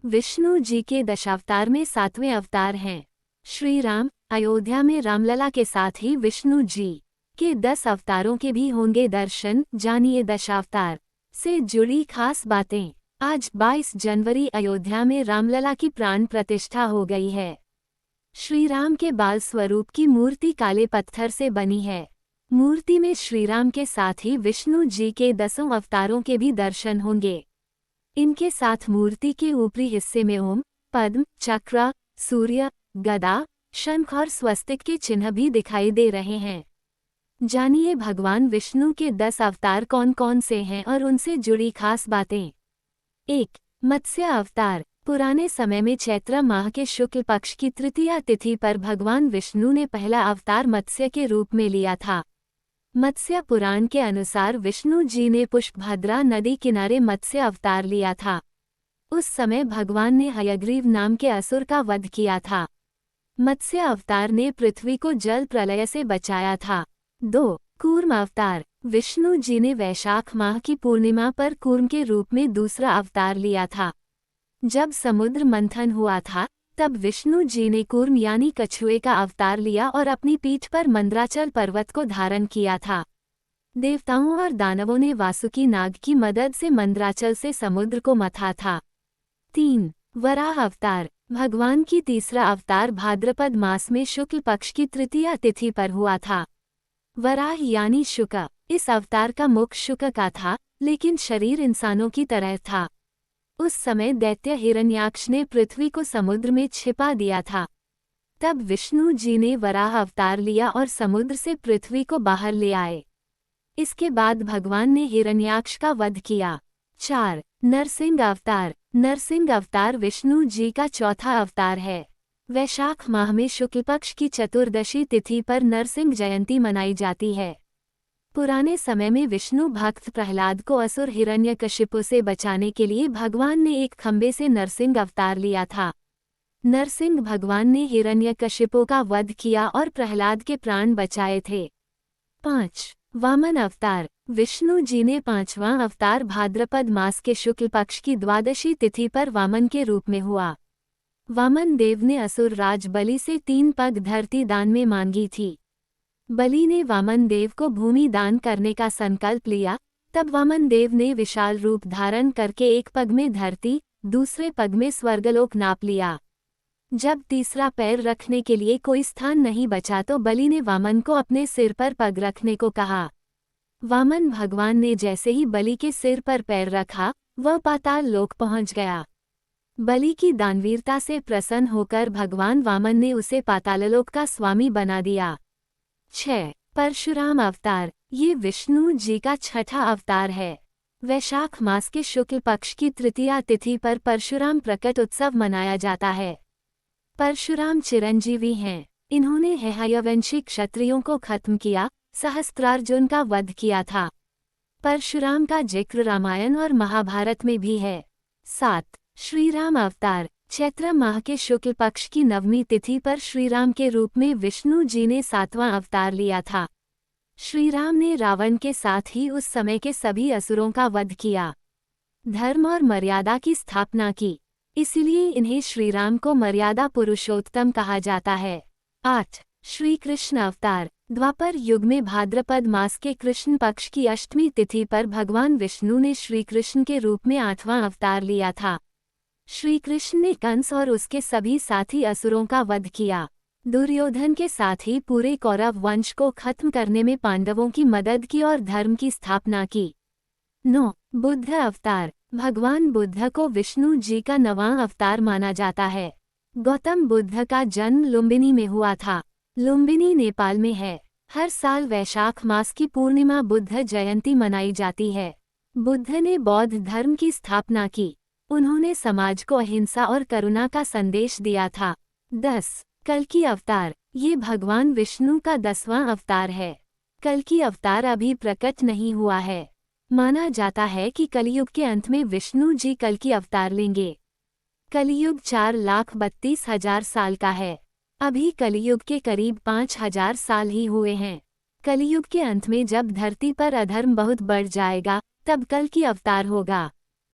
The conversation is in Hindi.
विष्णु जी के दशावतार में 7वें अवतार हैं। श्री राम अयोध्या में रामलला के साथ ही विष्णु जी के 10 अवतारों के भी होंगे दर्शन। जानिए दशावतार से जुड़ी खास बातें। आज 22 जनवरी अयोध्या में रामलला की प्राण प्रतिष्ठा हो गई है। श्री राम के बाल स्वरूप की मूर्ति काले पत्थर से बनी है। मूर्ति में श्रीराम के साथ ही विष्णु जी के 10 अवतारों के भी दर्शन होंगे। इनके साथ मूर्ति के ऊपरी हिस्से में ओम, पद्म, चक्र, सूर्य, गदा, शंख और स्वस्तिक के चिन्ह भी दिखाई दे रहे हैं। जानिए भगवान विष्णु के 10 अवतार कौन कौन से हैं और उनसे जुड़ी खास बातें। 1. मत्स्य अवतार। पुराने समय में चैत्र माह के शुक्ल पक्ष की तृतीया तिथि पर भगवान विष्णु ने पहला अवतार मत्स्य के रूप में लिया था। मत्स्य पुराण के अनुसार विष्णु जी ने पुष्पभद्रा नदी किनारे मत्स्य अवतार लिया था। उस समय भगवान ने हयग्रीव नाम के असुर का वध किया था। मत्स्य अवतार ने पृथ्वी को जल प्रलय से बचाया था। 2. कूर्म अवतार। विष्णु जी ने वैशाख माह की पूर्णिमा पर कूर्म के रूप में दूसरा अवतार लिया था। जब समुद्र मंथन हुआ था तब विष्णु जी ने कूर्म यानी कछुए का अवतार लिया और अपनी पीठ पर मंदराचल पर्वत को धारण किया था। देवताओं और दानवों ने वासुकी नाग की मदद से मंदराचल से समुद्र को मथा था। 3. वराह अवतार। भगवान की तीसरा अवतार भाद्रपद मास में शुक्ल पक्ष की तृतीया तिथि पर हुआ था। वराह यानी शुक। इस अवतार का मुख शुक का था, लेकिन शरीर इंसानों की तरह था। उस समय दैत्य हिरण्याक्ष ने पृथ्वी को समुद्र में छिपा दिया था। तब विष्णु जी ने वराह अवतार लिया और समुद्र से पृथ्वी को बाहर ले आए। इसके बाद भगवान ने हिरण्याक्ष का वध किया। 4. नरसिंह अवतार। नरसिंह अवतार विष्णु जी का चौथा अवतार है। वैशाख माह में शुक्ल पक्ष की चतुर्दशी तिथि पर नरसिंह जयंती मनाई जाती है। पुराने समय में विष्णु भक्त प्रहलाद को असुर हिरण्यकशिपु से बचाने के लिए भगवान ने एक खंबे से नरसिंह अवतार लिया था। नरसिंह भगवान ने हिरण्यकशिपु का वध किया और प्रहलाद के प्राण बचाए थे। 5. वामन अवतार। विष्णु जी ने 5वां अवतार भाद्रपद मास के शुक्ल पक्ष की द्वादशी तिथि पर वामन के रूप में हुआ। वामन देव ने असुर राज बलि से 3 पग धरती दान में मांगी थी। बलि ने वामन देव को भूमि दान करने का संकल्प लिया। तब वामन देव ने विशाल रूप धारण करके एक पग में धरती, दूसरे पग में स्वर्गलोक नाप लिया। जब तीसरा पैर रखने के लिए कोई स्थान नहीं बचा तो बलि ने वामन को अपने सिर पर पग रखने को कहा। वामन भगवान ने जैसे ही बलि के सिर पर पैर रखा, वह पाताल लोक पहुंच गया। बलि की दानवीरता से प्रसन्न होकर भगवान वामन ने उसे पाताललोक का स्वामी बना दिया। 6. परशुराम अवतार। ये विष्णु जी का छठा अवतार है। वैशाख मास के शुक्ल पक्ष की तृतीया तिथि पर परशुराम प्रकट उत्सव मनाया जाता है। परशुराम चिरंजीवी हैं। इन्होंने हयवंशी क्षत्रियों को खत्म किया, सहस्त्रार्जुन का वध किया था। परशुराम का जिक्र रामायण और महाभारत में भी है। 7. श्रीराम अवतार। चैत्र माह के शुक्ल पक्ष की नवमी तिथि पर श्रीराम के रूप में विष्णु जी ने 7वां अवतार लिया था। श्रीराम ने रावण के साथ ही उस समय के सभी असुरों का वध किया, धर्म और मर्यादा की स्थापना की। इसलिए इन्हें श्रीराम को मर्यादा पुरुषोत्तम कहा जाता है। 8. श्री कृष्ण अवतार। द्वापर युग में भाद्रपद मास के कृष्ण पक्ष की अष्टमी तिथि पर भगवान विष्णु ने श्री कृष्ण के रूप में 8वां अवतार लिया था। श्री कृष्ण ने कंस और उसके सभी साथी असुरों का वध किया। दुर्योधन के साथ ही पूरे कौरव वंश को खत्म करने में पांडवों की मदद की और धर्म की स्थापना की। 9. बुद्ध अवतार। भगवान बुद्ध को विष्णु जी का 9वां अवतार माना जाता है। गौतम बुद्ध का जन्म लुम्बिनी में हुआ था। लुम्बिनी नेपाल में है। हर साल वैशाख मास की पूर्णिमा बुद्ध जयंती मनाई जाती है। बुद्ध ने बौद्ध धर्म की स्थापना की। उन्होंने समाज को अहिंसा और करुणा का संदेश दिया था। 10. कल्कि अवतार। ये भगवान विष्णु का 10वां अवतार है। कल्कि अवतार अभी प्रकट नहीं हुआ है। माना जाता है कि कलियुग के अंत में विष्णु जी कल्कि अवतार लेंगे। कलियुग 4,32,000 साल का है। अभी कलियुग के करीब 5,000 साल ही हुए हैं। कलियुग के अंत में जब धरती पर अधर्म बहुत बढ़ जाएगा, तब कल्कि अवतार होगा।